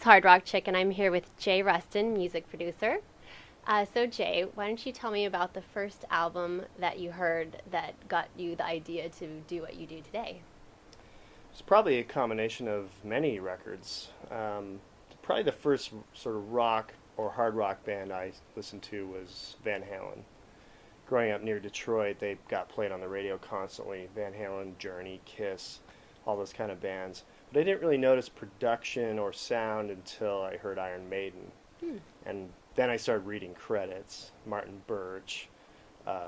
It's HardRockChick, and I'm here with Jay Ruston, music producer. So, Jay, why don't you tell me about the first album that you heard that got you the idea to do what you do today? It's probably a combination of many records. Probably the first sort of rock or hard rock band I listened to was Van Halen. Growing up near Detroit, they got played on the radio constantly. Van Halen, Journey, Kiss, all those kind of bands. But I didn't really notice production or sound until I heard Iron Maiden. Hmm. And then I started reading credits, Martin Birch,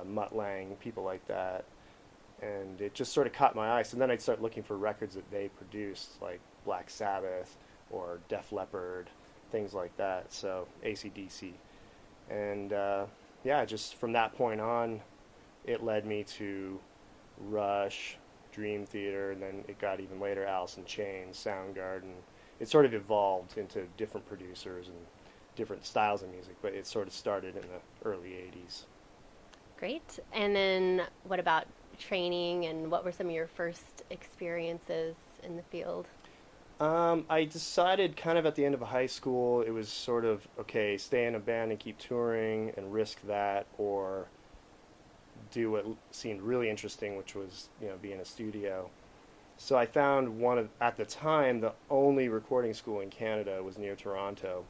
Mutt Lange, people like that. And it just sort of caught my eye. So then I'd start looking for records that they produced, like Black Sabbath or Def Leppard, things like that. So AC/DC. And yeah, just from that point on, it led me to Rush, Dream Theater, and then it got even later Alice in Chains, Soundgarden. It sort of evolved into different producers and different styles of music, but it sort of started in the early 80s. Great. And then what about training, and what were some of your first experiences in the field? I decided kind of at the end of high school, it was sort of, okay, stay in a band and keep touring and risk that, or do what seemed really interesting, which was, be in a studio. So I found at the time, the only recording school in Canada was near Toronto,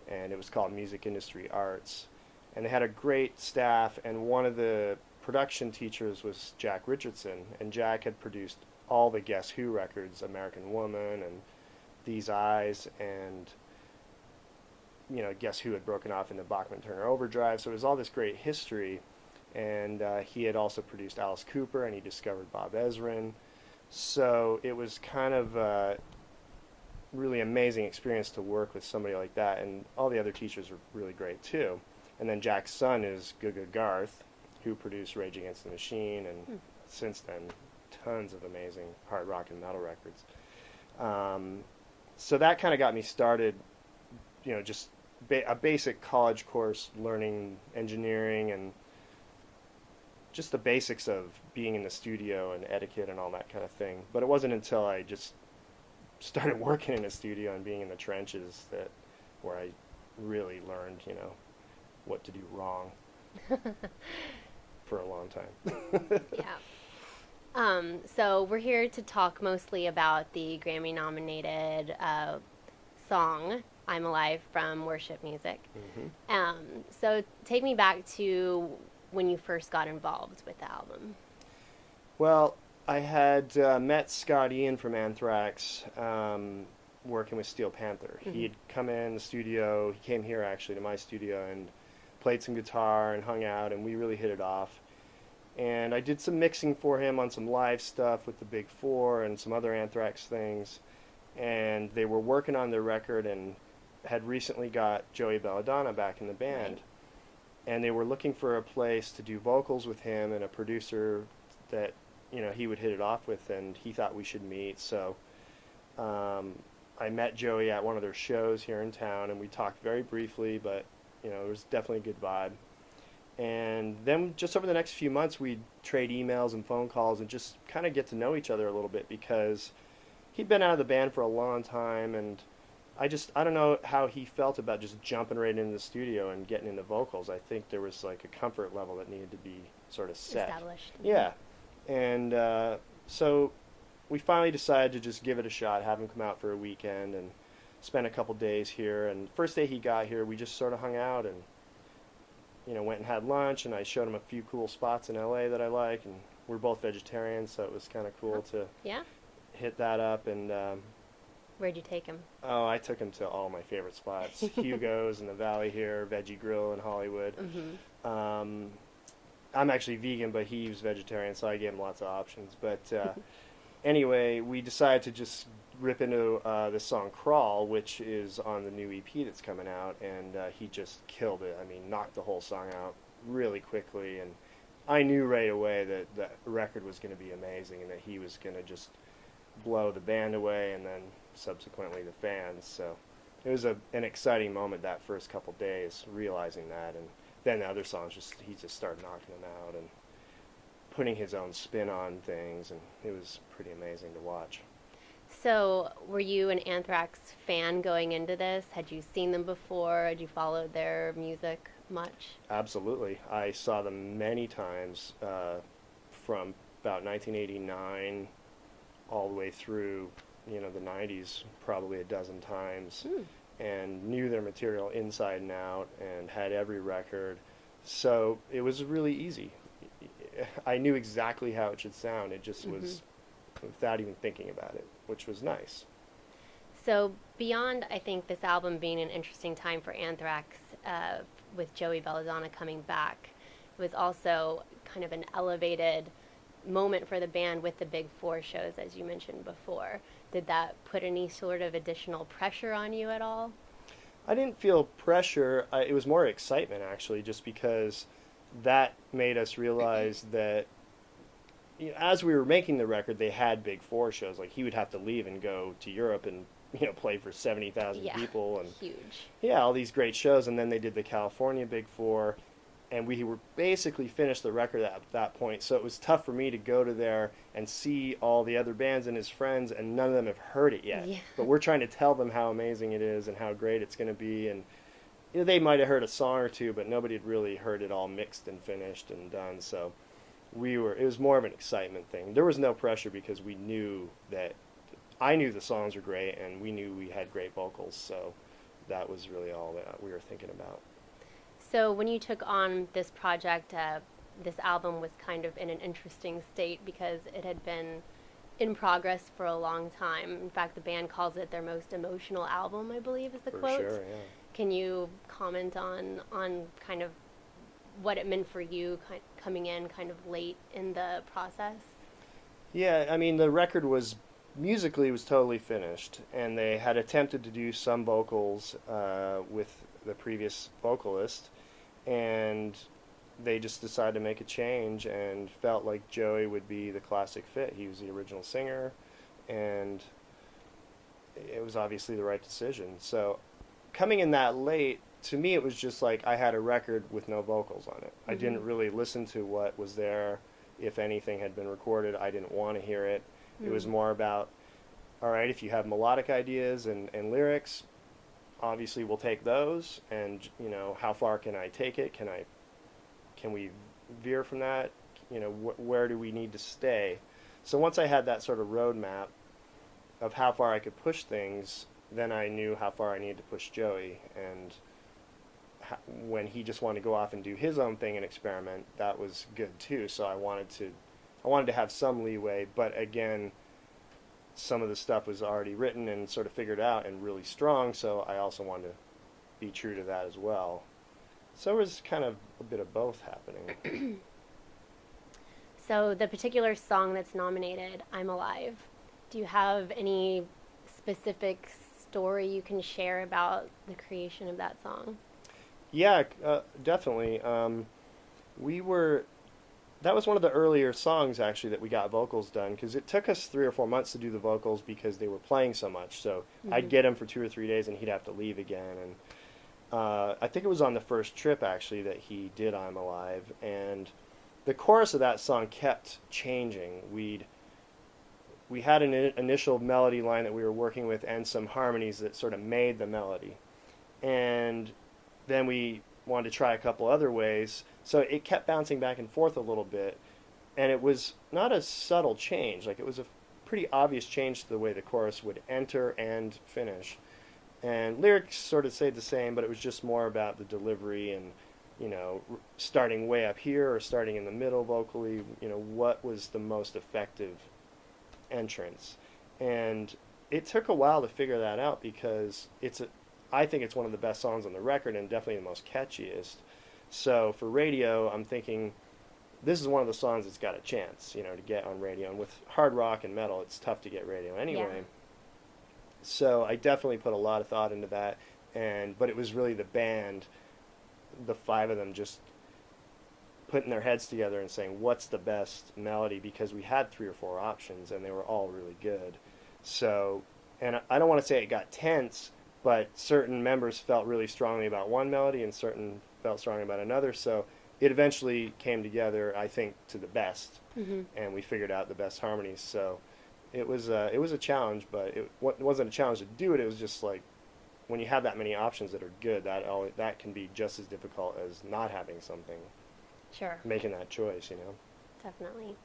and it was called Music Industry Arts. And they had a great staff, and one of the production teachers was Jack Richardson, and Jack had produced all the Guess Who records, American Woman and These Eyes, and Guess Who had broken off into Bachman Turner Overdrive. So it was all this great history, and he had also produced Alice Cooper, and he discovered Bob Ezrin. So it was kind of a really amazing experience to work with somebody like that, and all the other teachers were really great too. And then Jack's son is Guga Garth, who produced Rage Against the Machine, and since then, tons of amazing hard rock and metal records. So that kind of got me started, just a basic college course learning engineering and just the basics of being in the studio and etiquette and all that kind of thing. But it wasn't until I just started working in a studio and being in the trenches where I really learned, what to do wrong for a long time. Yeah. So we're here to talk mostly about the Grammy-nominated song "I'm Alive" from Worship Music. So take me back to when you first got involved with the album. Well, I had met Scott Ian from Anthrax working with Steel Panther. He had come in the studio. He came here actually to my studio and played some guitar and hung out, and we really hit it off. And I did some mixing for him on some live stuff with the Big Four and some other Anthrax things. And they were working on their record and had recently got Joey Belladonna back in the band. Right. And they were looking for a place to do vocals with him and a producer that, he would hit it off with, and he thought we should meet. So I met Joey at one of their shows here in town, and we talked very briefly, but, it was definitely a good vibe. And then just over the next few months, we'd trade emails and phone calls and just kind of get to know each other a little bit, because he'd been out of the band for a long time, and I don't know how he felt about just jumping right into the studio and getting into vocals. I think there was like a comfort level that needed to be sort of set. Established. Yeah. And so we finally decided to just give it a shot, have him come out for a weekend and spend a couple days here. And first day he got here, we just sort of hung out and went and had lunch, and I showed him a few cool spots in LA that I like, and we're both vegetarians, so it was kind of cool to hit that up. And where'd you take him? Oh, I took him to all my favorite spots. Hugo's in the Valley here, Veggie Grill in Hollywood. I'm actually vegan, but he's vegetarian, so I gave him lots of options. But anyway, we decided to just rip into this song Crawl, which is on the new EP that's coming out, and he just killed it. I mean, knocked the whole song out really quickly, and I knew right away that the record was going to be amazing and that he was going to just blow the band away and then subsequently the fans. So it was an exciting moment that first couple days, realizing that, and then the other songs, he just started knocking them out and putting his own spin on things, and it was pretty amazing to watch. So, were you an Anthrax fan going into this? Had you seen them before? Had you followed their music much? Absolutely. I saw them many times from about 1989 all the way through, the 90s, probably a dozen times, and knew their material inside and out and had every record. So it was really easy. I knew exactly how it should sound. It just was without even thinking about it, which was nice. So, beyond, I think, this album being an interesting time for Anthrax, with Joey Belladonna coming back, it was also kind of an elevated moment for the band with the Big Four shows, as you mentioned before. Did that put any sort of additional pressure on you at all? I didn't feel pressure. It was more excitement, actually, just because that made us realize that as we were making the record, they had Big Four shows. Like, he would have to leave and go to Europe and play for 70,000 people and huge. All these great shows. And then they did the California Big Four, and we were basically finished the record at that point. So it was tough for me to go to there and see all the other bands and his friends, and none of them have heard it yet. Yeah. But we're trying to tell them how amazing it is and how great it's going to be. And they might have heard a song or two, but nobody had really heard it all mixed and finished and done. So it was more of an excitement thing. There was no pressure because we knew that I knew the songs were great, and we knew we had great vocals. So that was really all that we were thinking about. So when you took on this project, this album was kind of in an interesting state because it had been in progress for a long time. In fact, the band calls it their most emotional album, I believe is the quote. For sure, yeah. Can you comment on kind of what it meant for you coming in kind of late in the process? Yeah, I mean, the record was musically was totally finished, and they had attempted to do some vocals with the previous vocalist, and they just decided to make a change and felt like Joey would be the classic fit. He was the original singer, and it was obviously the right decision. So coming in that late, to me it was just like I had a record with no vocals on it. I didn't really listen to what was there. If anything had been recorded, I didn't want to hear it. It was more about, all right, if you have melodic ideas and lyrics, obviously we'll take those, and how far can I take it? Can we veer from that? Where do we need to stay? So once I had that sort of roadmap of how far I could push things, then I knew how far I needed to push Joey. And when he just wanted to go off and do his own thing and experiment, that was good too. So I wanted to have some leeway, but again, some of the stuff was already written and sort of figured out and really strong, so I also wanted to be true to that as well. So it was kind of a bit of both happening. So the particular song that's nominated, I'm Alive, do you have any specific story you can share about the creation of that song? Yeah, definitely. That was one of the earlier songs, actually, that we got vocals done, because it took us 3 or 4 months to do the vocals because they were playing so much. So I'd get him for 2 or 3 days, and he'd have to leave again. And I think it was on the first trip, actually, that he did I'm Alive. And the chorus of that song kept changing. We had an initial melody line that we were working with and some harmonies that sort of made the melody. And then we wanted to try a couple other ways, so it kept bouncing back and forth a little bit, and it was not a subtle change. Like, it was a pretty obvious change to the way the chorus would enter and finish, and lyrics sort of stayed the same, but it was just more about the delivery and starting way up here or starting in the middle vocally, what was the most effective entrance. And it took a while to figure that out because I think it's one of the best songs on the record and definitely the most catchiest. So for radio, I'm thinking this is one of the songs that's got a chance, to get on radio. And with hard rock and metal, it's tough to get radio anyway. Yeah. So I definitely put a lot of thought into that. But it was really the band, the 5 of them, just putting their heads together and saying, what's the best melody? Because we had 3 or 4 options, and they were all really good. So, and I don't want to say it got tense, but certain members felt really strongly about one melody and certain felt strongly about another. So it eventually came together, I think, to the best, and we figured out the best harmonies. So it was a challenge, but it wasn't a challenge to do it. It was just like when you have that many options that are good, that can be just as difficult as not having something. Sure. Making that choice, you know. Definitely.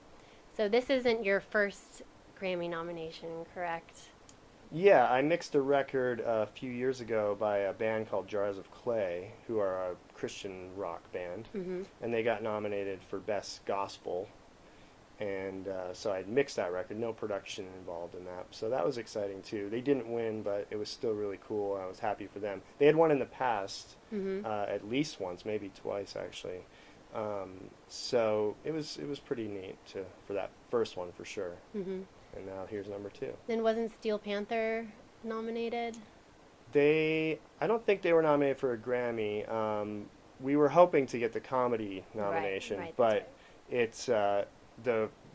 So this isn't your first Grammy nomination, correct? Yeah, I mixed a record a few years ago by a band called Jars of Clay, who are a Christian rock band, and they got nominated for Best Gospel. And so I mixed that record, no production involved in that. So that was exciting too. They didn't win, but it was still really cool. I was happy for them. They had won in the past, at least once, maybe twice actually. So it was pretty neat for that first one for sure. And now here's number 2. Then wasn't Steel Panther nominated? I don't think they were nominated for a Grammy. We were hoping to get the comedy nomination, right, but it's the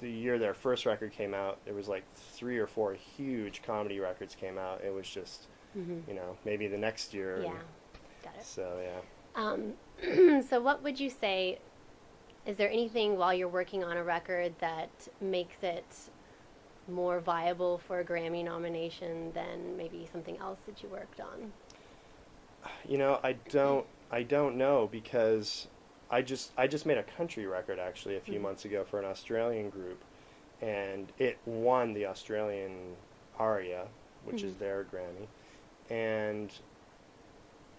year their first record came out, there was like 3 or 4 huge comedy records came out. It was just, you know, maybe the next year. Yeah, got it. So yeah. So what would you say? Is there anything while you're working on a record that makes it more viable for a Grammy nomination than maybe something else that you worked on? You know, I don't know, because I just made a country record actually a few months ago for an Australian group, and it won the Australian ARIA, which is their Grammy, and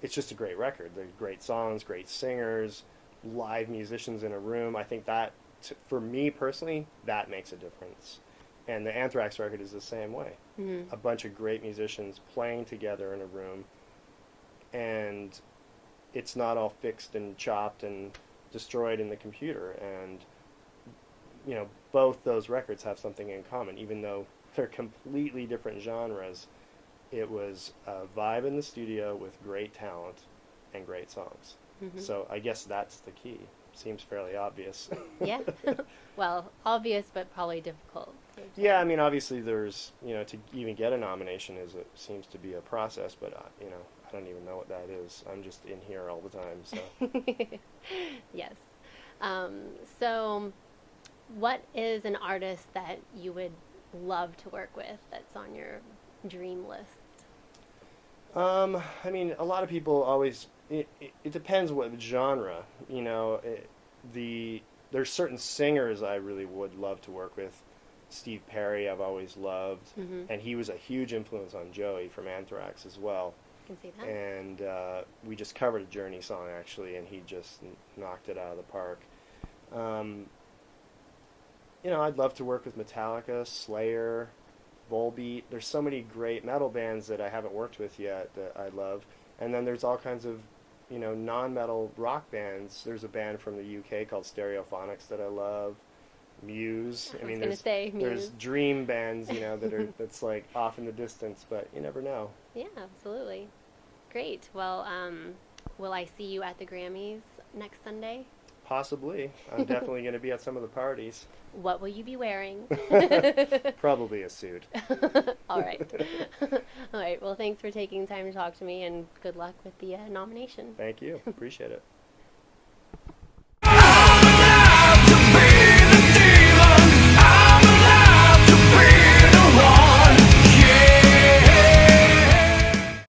it's just a great record. They're great songs, great singers, live musicians in a room. I think that, for me personally, that makes a difference. And the Anthrax record is the same way. A bunch of great musicians playing together in a room, and it's not all fixed and chopped and destroyed in the computer. And, you know, both those records have something in common. Even though they're completely different genres, it was a vibe in the studio with great talent and great songs. So I guess that's the key. Seems fairly obvious. Yeah. Well, obvious, but probably difficult. Yeah, I mean, obviously there's, you know, to even get a nomination seems to be a process, but, you know, I don't even know what that is. I'm just in here all the time, so. Yes. So what is an artist that you would love to work with that's on your dream list? I mean, a lot of people always, it depends what genre, you know. There's certain singers I really would love to work with. Steve Perry I've always loved, and he was a huge influence on Joey from Anthrax as well. I can see that. And we just covered a Journey song actually, and he just knocked it out of the park. You know, I'd love to work with Metallica, Slayer, Volbeat. There's so many great metal bands that I haven't worked with yet that I love. And then there's all kinds of, you know, non-metal rock bands. There's a band from the UK called Stereophonics that I love. Muse. I mean, there's dream bands, you know, that's like off in the distance, but you never know. Yeah, absolutely. Great. Well, will I see you at the Grammys next Sunday? Possibly. I'm definitely going to be at some of the parties. What will you be wearing? Probably a suit. All right. All right. Well, thanks for taking time to talk to me, and good luck with the nomination. Thank you. Appreciate it.